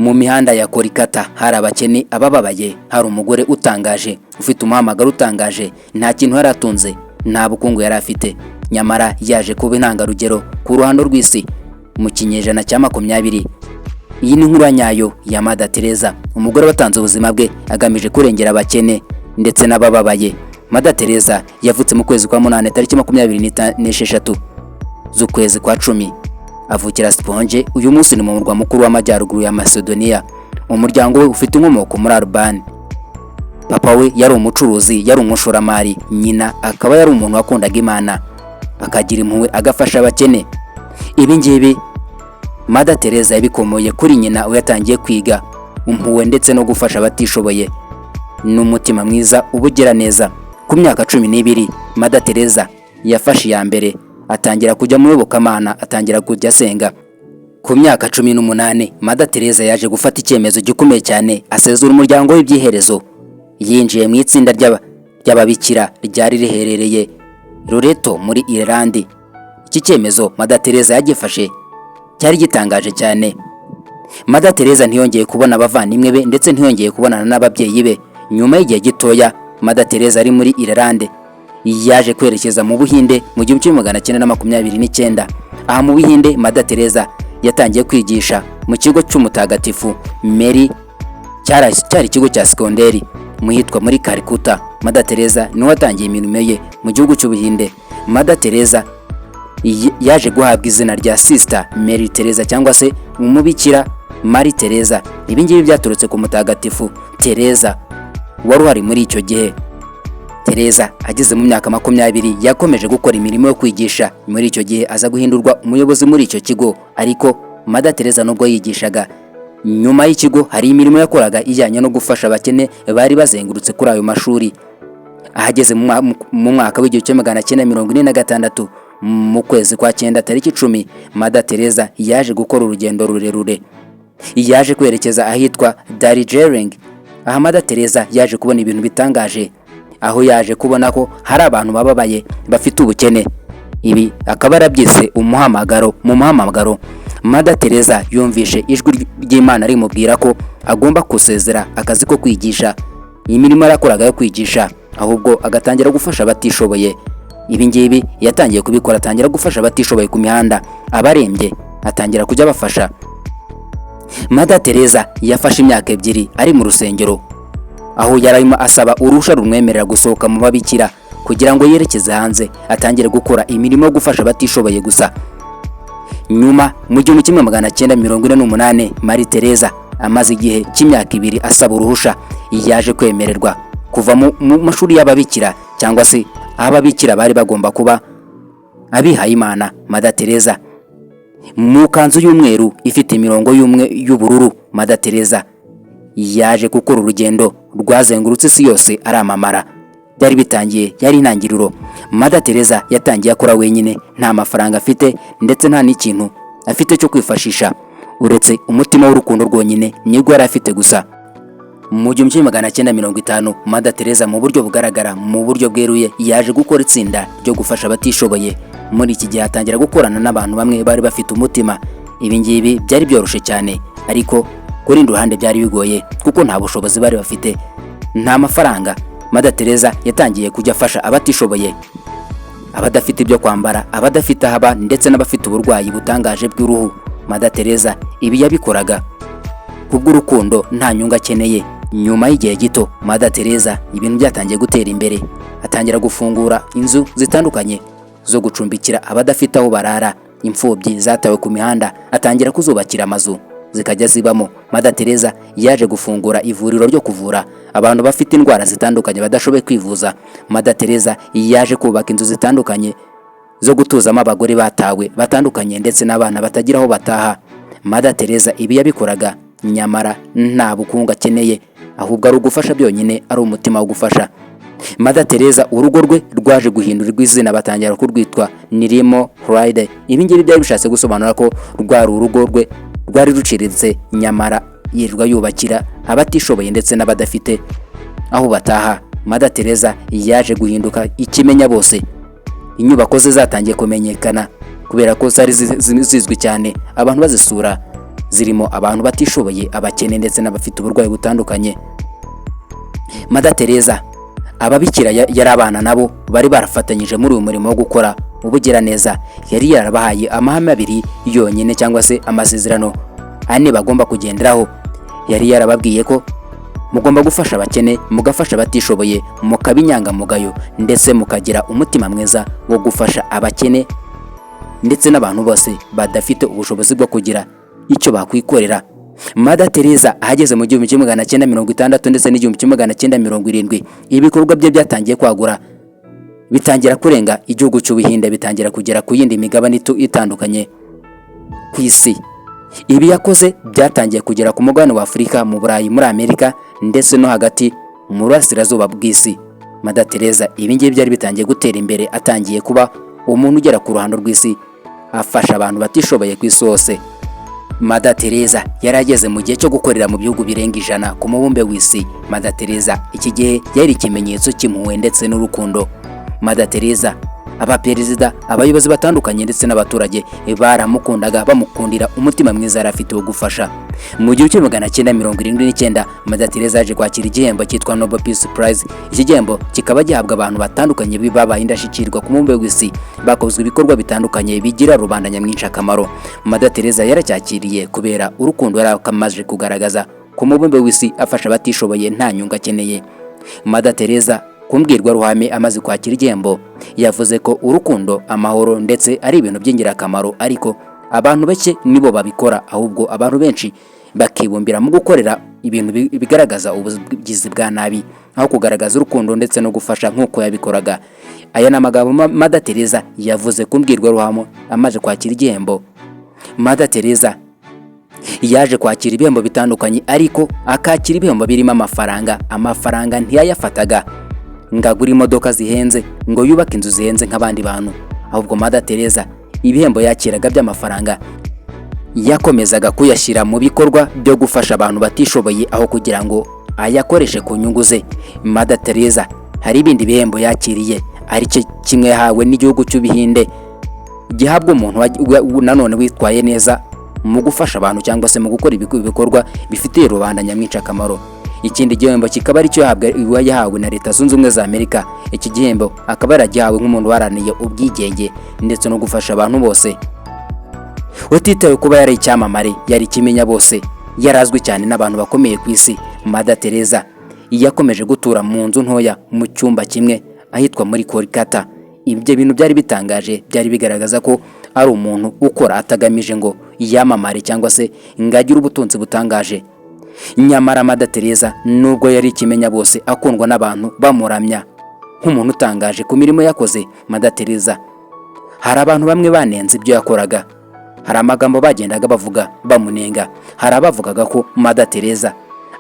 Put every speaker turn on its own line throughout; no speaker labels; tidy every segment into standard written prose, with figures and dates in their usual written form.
Mu mihanda ya Korikata hari abakene abababaye, hari umugore utangaje ufite umuhamagaro utangaje, nta kintu yaratunze, nta bukungu yari afite, nyamara yaje kuba intangarugero ku ruhando rw'isi mu kinyejana cya 20. Iyi ni inkuru nyayo ya Mada Teresa, umugore watanze ubuzima bwe agamije kurengera abakene ndetse n'abababaye. Mada Teresa yavutse mu kwezi kwa 8 tariki 26 z'ukwezi kwa 10. Avukira Sponge. Uyu munsi ni mu murwa mukuru w'amajyaruguru ya Macedonia. Umuryango we ufite inkomoko muri Albania. Papa we yari umucuruzi, yari umushoramari, nyina akaba yari umuntu wakundaga Imana, akagira impuhwe, agafasha abakene. Ibi ngibi Mada Teresa yabikomoye kuri nyina we yatangiye kwiga impuhwe ndetse no gufasha abatishoboye n'umutima mwiza ubugira neza. Ku myaka 12 Mada Teresa yafashe ya mbere atangira kujya mu iyobokamana, atangira kujya asenga. Ku myaka 18 Mada Teresa yaje gufata icyemezo gikomeye cyane, asezura umuryango w'ibyiherezo. Yinjiye mu itsinda ry'ababikira ryari riherereye Loreto muri Ireland. Iki cyemezo Mada Teresa yagifashe cyari gitangaje cyane. Mada Teresa ntiyongeye kubona abavandimwe be ndetse ntiyongeye kubonana n'ababyeyi be. Nyuma y'igihe gitoya Mada Teresa ari muri Ireland yaje kwerekeza mu Buhinde mu 1929. Aha mu Buhinde Mada Teresa yatangiye kwigisha mu kigo cy'umutagatifu Mary, cyari ikigo cya sekonderi muhitwa muri Calcutta. Mada Teresa niwe watangiye imirimo ye mu gihugu cy'Ubuhinde. Mada Teresa yaje guhabwa izina rya Sister Mary Teresa cyangwa se umubikira Mari Teresa. Ibi ngibi byaturutse ku mutagatifu Teresa wari uhari muri icyo gihe. Teresa ageze mu myaka 20 yakomeje gukora imirimo yo kwigisha. Muri icyo gihe aza guhindurwa umuyobozi muri icyo kigo. Ariko Mada Teresa nubwo yigishaga, nyuma y'ikigo hari imirimo yakoraga ijyanye no gufasha abakene bari bazengurutse kuri ayo mashuri. Ahageze mu mwaka w'1946 mu kwezi kwa 9 tariki 10 Mada Teresa yaje gukora urugendo rurerure. Yaje kwerekeza ahitwa Darjeeling. Aha Mada Teresa yaje kubona ibintu bitangaje, aho yaje kubona ko hari abantu bababaye bafite ubukene. Ibi akaba arabyise umuhamagaro. Mu muhamagaro Mada Teresa yumvishe ijwi ry'Imana rimubwira ko agomba kusezera akazi ko kwigisha, imirimo yarakoraga yo kwigisha, ahubwo agatangira gufasha abatishoboye. Ibi ngibi yatangiye kubikora, atangira gufasha abatishoboye ku mihanda, abarembye atangira kujya bafasha. Mada Teresa yafashe imyaka 2 ari mu rusengero, aho yarimo asaba urusha rumwemerera gusohoka mu babikira kugira ngo yerekeze hanze atangire gukora imirimo yo gufasha abatishoboye gusa. Nyuma mu 1948 Mari Teresa amaze igihe cy'imyaka 2 asaba uruhusha, yaje kwemererwa kuva mu mashuri y'ababikira cyangwa se ababikira bari bagomba kuba abihaye Imana. Mada Teresa mu kanzu y'umweru ifite imirongo y'ubururu, Mada Teresa yaje gukora urugendo rwazengurutse isi yose aramamara. Byari bitangiye, yari intangiriro. Mada Teresa yatangiye akora wenyine, nta mafaranga afite ndetse nta n'ikintu afite cyo kwifashisha uretse umutima w'urukundo rwonyine nibwo yari afite gusa. Mu 1950 Mada Teresa mu buryo bugaragara, mu buryo bweruye, yaje gukora itsinda ryo gufasha abatishoboye. Muri iki gihe atangira gukorana n'abantu bamwe bari bafite umutima. Ibi ngibi byari byoroshye cyane, ariko kuri ruhande byari bigoye kuko nta bushobozi bari bafite, nta mafaranga. Mada Teresa yatangiye kujya afasha abatishoboye, abadafite ibyo kwambara, abadafite haba ndetse n'abafite uburwayi butangaje bw'uruhu. Mada Teresa ibi yabikoraga kubw'urukundo, nta nyungu akeneye. Nyuma y'igihe gito Mada Teresa ibintu byatangiye gutera imbere, atangira gufungura inzu zitandukanye zo gucumbikira abadafite aho barara, imfubyi zatawe ku mihanda, atangira kuzubakira amazu zikajya zibamo. Mada Teresa yaje gufungura ivuriro ryo kuvura abantu bafite indwara zitandukanye badashoboye kwivuza. Mada Teresa yaje kubaka inzu zitandukanye zo gutuzamo abagore batawe batandukanye ndetse n'abana batagira aho bataha. Mada Teresa ibi yabikoraga nyamara nta bukungu akeneye, ahubwo ari ugufasha byonyine, ari umutima wo gufasha. Mada Teresa urugo rwe rwaje guhindurirwa izina, batangira kurwitwa Nirimo Friday. Ibi ngibi byari bishatse gusobanura ko rwari urugo rwe rwari ruciritse, nyamara yirirwa yubakira abatishoboye ndetse n'abadafite aho bataha. Mada Teresa yaje guhinduka ikimenya bose. Inyubako ze zatangiye kumenyekana kubera ko zari zizwi cyane, abantu bazisura zirimo abantu batishoboye, abakene ndetse n'abafite uburwayi butandukanye. Mada Teresa ababikira yari abana nabo bari barafatanyije muri uyu murimo wo gukora ubugiraneza. Yari yarabahaye amahame abiri yonyine cyangwa se amasezerano ane bagomba kugenderaho. Yari yarababwiye ko mugomba gufasha abakene, mugafasha abatishoboye, mukaba inyangamugayo ndetse mukagira umutima mwiza wo gufasha abakene ndetse n'abantu bose badafite ubushobozi bwo kugira icyo bakwikorera. Mada Teresa ahageze mu 1960 ndetse n'1970 ibikorwa bye byatangiye kwagura, bitangira kurenga igihugu cy'Ubuhinde, bitangira kugera ku yindi migabane itandukanye ku isi. Ibi yakoze byatangiye kugera ku mugabane wa Afurika, mu Burayi, muri Amerika ndetse no hagati mu burasirazuba bw'isi. Mada Teresa ibi ngibi byari bitangiye gutera imbere, atangiye kuba umuntu ugera ku ruhando rw'isi, afasha abantu batishoboye ku isi hose. Mada Teresa yarageze mu gihe cyo gukorera mu bihugu birenga 100 ku mubumbe w'isi. Mada Teresa iki gihe yari ikimenyetso cy'impuhwe ndetse n'urukundo. Mada Teresa abaperezida, abayobozi batandukanye ndetse n'abaturage baramukundaga, bamukundira umutima mwiza yari afite wo gufasha. Mu 1979 Mada Teresa yaje kwakira igihembo cyitwa Nobel Peace Prize. Iki gihembo kikaba gihabwa abantu batandukanye babaye indashyikirwa ku mubumbe w'isi, bakozwe ibikorwa bitandukanye bigira rubanda nyamwinshi akamaro. Mada Teresa yaracyakiriye kubera urukundo yari akamaje kugaragaza ku mubumbe w'isi, afasha abatishoboye nta nyungu akeneye. Mada Teresa kumbwirwa ruhame amaze kwakira igihembo yavuze ko urukundo, amahoro ndetse ari ibintu by'ingirakamaro, ariko abantu bake nibo babikora, ahubwo abantu benshi bakibumbira mu gukorera ibintu bigaragaza ubugizi bwa nabi aho kugaragaza urukundo ndetse no gufasha nk'uko yabikoraga. Aya ni amagambo Mada Teresa yavuze kumbwirwa ruhame amaze kwakira igihembo. Mada Teresa yaje kwakira ibihembo bitandukanye, ariko akakira ibihembo birimo amafaranga ntiyayafataga ngo agure imodoka zihenze, ngo yubake inzu zihenze nk'abandi bantu, ahubwo Mada Teresa ibihembo yakiraga by'amafaranga yakomezaga kuyashyira mu bikorwa byo gufasha abantu batishoboye aho kugira ngo ayakoreshe ku nyungu ze. Mada Teresa hari ibindi bihembo yakiriye, ari cyo kimwe yahawe n'igihugu cy'Ubuhinde, gihabwa umuntu nanone witwaye neza mu gufasha abantu cyangwa se mu gukora ibikorwa bifitiye rubanda nyamwinshi akamaro. Ikindi gihembo kikaba ari cyo yahawe na Leta Zunze Ubumwe za Amerika. Iki gihembo akaba yaragihawe nk'umuntu waraniye ubwigenge ndetse no gufasha abantu bose, utitaye kuba yari icyamamare, yari kimenya bose, yarazwi cyane n'abantu bakomeye ku isi. Mada Teresa yakomeje gutura mu nzu ntoya mu cyumba kimwe ahitwa muri Kolkata. Ibyo bintu byari bitangaje, byari bigaragaza ko ari umuntu ukora atagamije ngo yamamare cyangwa se ngagire ubutunzi butangaje. Nyamara Mada Teresa nubwo yari ikimenya bose, akundwa n'abantu bamuramya nk'umuntu utangaje ku mirimo yakoze, Mada Teresa hari abantu bamwe banenze ibyo yakoraga, hari amagambo bagendaga bavuga bamunenga. Hari abavugaga ko Mada Teresa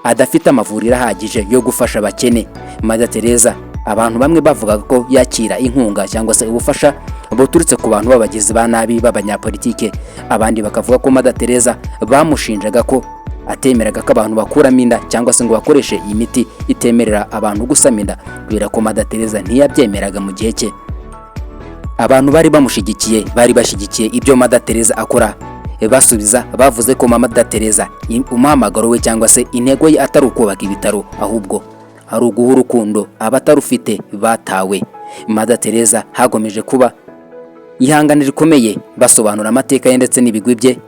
adafite amavuriro ahagije yo gufasha abakene. Mada Teresa abantu bamwe bavugaga ko yakira inkunga cyangwa se ubufasha buturutse ku bantu b'abagizi ba nabi b'abanyapolitike. Abandi bakavuga ko Mada Teresa bamushinjaga ko atemeraga ko abantu bakuramo inda cyangwa se ngo bakoreshe imiti itemerera abantu gusama inda, kubera ko Mada Teresa ntiyabyemeraga mu gihe cye. Abantu bari bamushigikiye, bari bashyigikiye ibyo Mada Teresa akora, basubiza bavuze ko Mada Teresa umuhamagaro we cyangwa se intego ye atari ukubaka ibitaro, ahubwo ari uguha urukundo abatarufite batawe. Mada Teresa hagomeje kuba ihangana rikomeye, basobanura amateka ye ndetse n'ibigwi bye,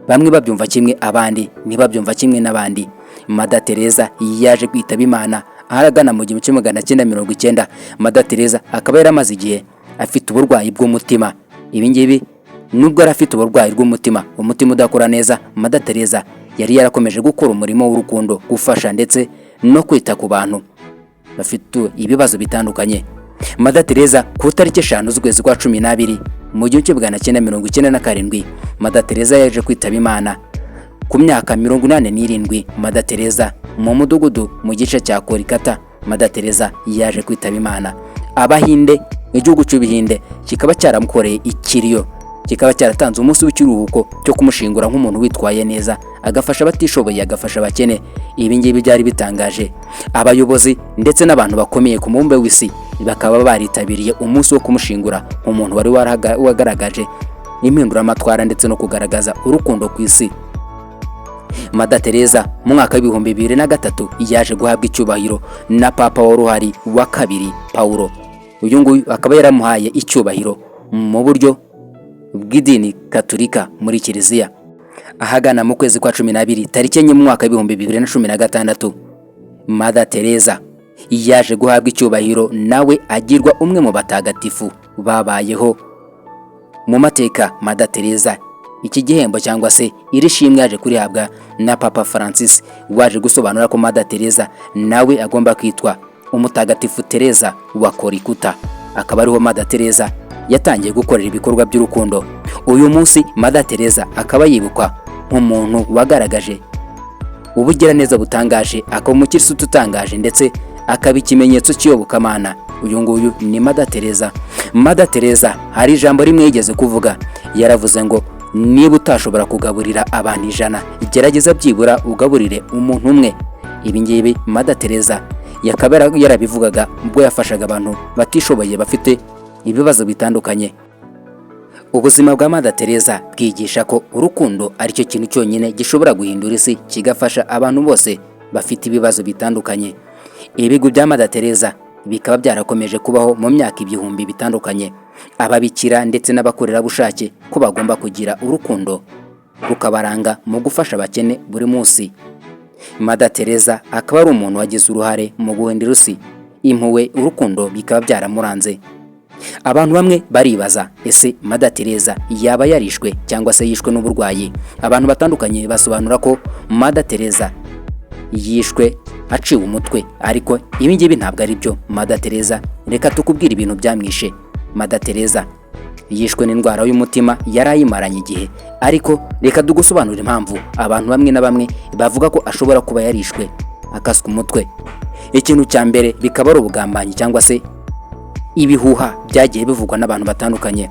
bamwe babyumva kimwe abandi ntibabyumva kimwe n'abandi. Mada Teresa yaje kwitaba Imana aharagana mu 1990. Mada Teresa akaba yaramaze igihe afite uburwayi bw'umutima. Ibi ngibi nubwo yari afite uburwayi bw'umutima, umutima udakora neza, Mada Teresa yari yarakomeje gukora umurimo w'urukundo, gufasha ndetse no kwita ku bantu bafite ibibazo bitandukanye. Mada Teresa ku tariki 5 z'ukwezi kwa 12 mu 1997 Mada Teresa yaje kwitaba Imana ku myaka 87. Mada Teresa mu mudugudu mu gice cya Kolkata. Mada Teresa yaje kwitaba Imana. Abahinde, igihugu cy'Ubuhinde kikaba cyaramukoreye ikiriyo, kikaba cyaratanze umunsi w'ikiruhuko cyo kumushingura nk'umuntu witwaye neza, agafasha abatishoboye, agafasha abakene. Ibi ngibi byari bitangaje. Abayobozi ndetse n'abantu bakomeye ku mubumbe w'isi bakaba baritabiriye umunsi wo kumushingura nk'umuntu wari wagaragaje impinduramatwara ndetse no kugaragaza urukundo ku isi. Mada Teresa mu mwaka w'ibihumbi 2003 yaje guhabwa icyubahiro na papa wa ruhari wa kabiri Paulo. Uyu nguyu akaba yaramuhaye icyubahiro mu buryo bw'idini Katolika muri Kiliziya. Ahagana mu kwezi kwa 12 tariki enye mu mwaka w'ibihumbi 2016, Mada Teresa yaje guhabwa icyubahiro nawe agirwa umwe mu batagatifu babayeho mu mateka. Mada Teresa iki gihembo cyangwa se iri shimwe yaje kurihabwa na Papa Francis, waje gusobanura ko Mada Teresa nawe agomba kwitwa umutagatifu Teresa wa Calcutta. Akaba ariho Mada Teresa yatangiye gukorera ibikorwa by'urukundo. Uyu munsi Mada Teresa akaba yibukwa nk'umuntu wagaragaje ubugiraneza butangaje, akaba umukirisitu utangaje ndetse akaba ikimenyetso cy'iyobokamana. Uyu nguyu ni Mada Teresa. Mada Teresa hari ijambo rimwe yigeze kuvuga, yaravuze ngo niba utashobora kugaburira abantu 100, gerageza byibura ugaburire umuntu umwe. Ibi ngibi Mada Teresa yakaba yarabivugaga ubwo yafashaga abantu batishoboye bafite ibibazo bitandukanye. Ubuzima bwa Mada Teresa bwigisha ko urukundo ari cyo kintu cyonyine gishobora guhindura isi, kigafasha abantu bose bafite ibibazo bitandukanye. Ibigo bya Mada Teresa bikaba byarakomeje kubaho mu myaka ibihumbi bitandukanye. Ababikira ndetse n'abakorerabushake ko bagomba kugira urukundo rukabaranga mu gufasha abakene buri munsi. Mada Teresa akaba ari umuntu wagize uruhare mu guhindura isi, impuhwe, urukundo bikaba byaramuranze. Abantu bamwe baribaza, ese Mada Teresa yaba yarishwe cyangwa se yishwe n'uburwayi? Abantu batandukanye basobanura ko Mada Teresa yishwe aciwe umutwe, ariko ibi ngibi ntabwo ari byo. Mada Teresa, reka tukubwira ibintu byamwishe. Mada Teresa yishwe n'indwara y'umutima yarayimaranye igihe, ariko reka dugusobanurira impamvu abantu bamwe na bamwe bavuga ko ashobora kuba yarishwe akaswa umutwe. Ikintu cya mbere bikaba ari ubugambanyi cyangwa se ibihuha byagiye bivugwa n'abantu batandukanye.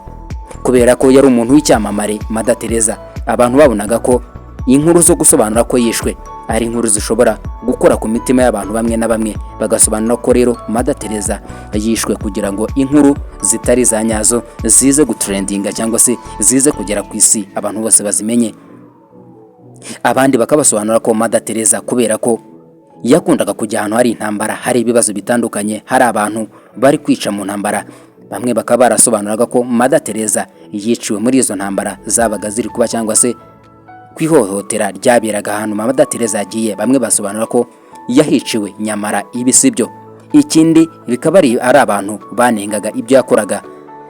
Kubera ko yari umuntu w'icyamamare, Mada Teresa abantu babonaga ko inkuru zo gusobanura ko yishwe ari inkuru zishobora gukora ku mitima y'abantu bamwe na bamwe, bagasobanura ko rero Mada Teresa yishwe kugira ngo inkuru zitari za nyazo zize gutrendinga cyangwa se zize kugera ku isi abantu bose bazimenye. Abandi bakabasobanura ko Mada Teresa kubera ko yakundaga kujya ahantu hari intambara, hari ibibazo bitandukanye, hari abantu bari kwica mu ntambara. Bamwe bakaba barasobanuraga ko Mada Teresa yiciwe muri izo ntambara zabaga ziri kuba cyangwa se kwihohotera ryaberaga ahantu Mada Teresa yagiye. Bamwe basobanura ko yahiciwe, nyamara ibi sibyo. Ikindi bikaba ari abantu banengaga ibyo yakoraga,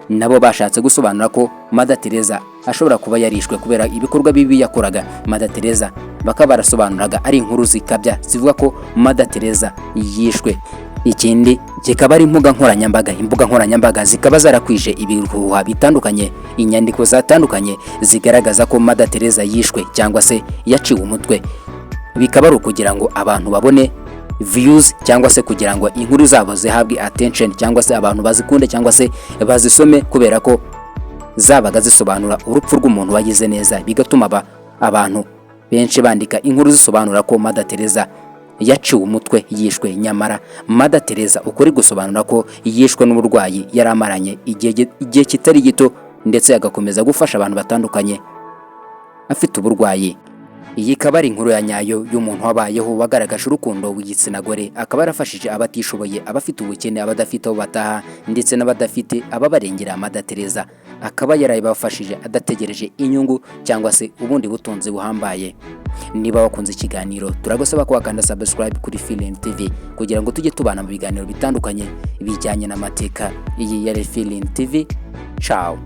nabo bashatse gusobanura ko Mada Teresa ashobora kuba yarishwe kubera ibikorwa bibi yakoraga. Mada Teresa bakaba barasobanuraga ari inkuru zikabya zivuga ko Mada Teresa yishwe. Ikindi kikaba ari imbuga nkoranyambaga zikaba zarakwije ibihuha bitandukanye, inyandiko zatandukanye zigaragaza ko Mada Teresa yishwe cyangwa se yaciwe umutwe. Bikaba ari ukugira ngo abantu babone views cyangwa se kugira ngo inkuru zabo zihabwe attention cyangwa se abantu bazikunde cyangwa se bazisome, kubera ko zabaga zisobanura urupfu rw'umuntu wagize neza, bigatuma abantu benshi bandika inkuru zisobanura ko Mada Teresa yaciwe umutwe, yishwe. Nyamara Mada Teresa ukuri gusobanura ko yishwe n'uburwayi yaramaranye igihe kitari gito, ndetse agakomeza gufasha abantu batandukanye afite uburwayi. Iyi ikaba ari inkuru ya nyayo y'umuntu wabayeho wagaragaje urukundo w'igitsina gore, akaba yarafashije abatishoboye, abafite ubukene, abadafite aho bataha ndetse n'abadafite ababarengera. Mada Teresa akaba yarabafashije adategereje inyungu cyangwa se ubundi butunzi buhambaye. Niba wakunze ikiganiro, turagusaba ko wakanda subscribe kuri Feeling TV kugira ngo tujye tubana mu biganiro bitandukanye bijyanye n'amateka. Iyi yari Feeling TV. Ciao.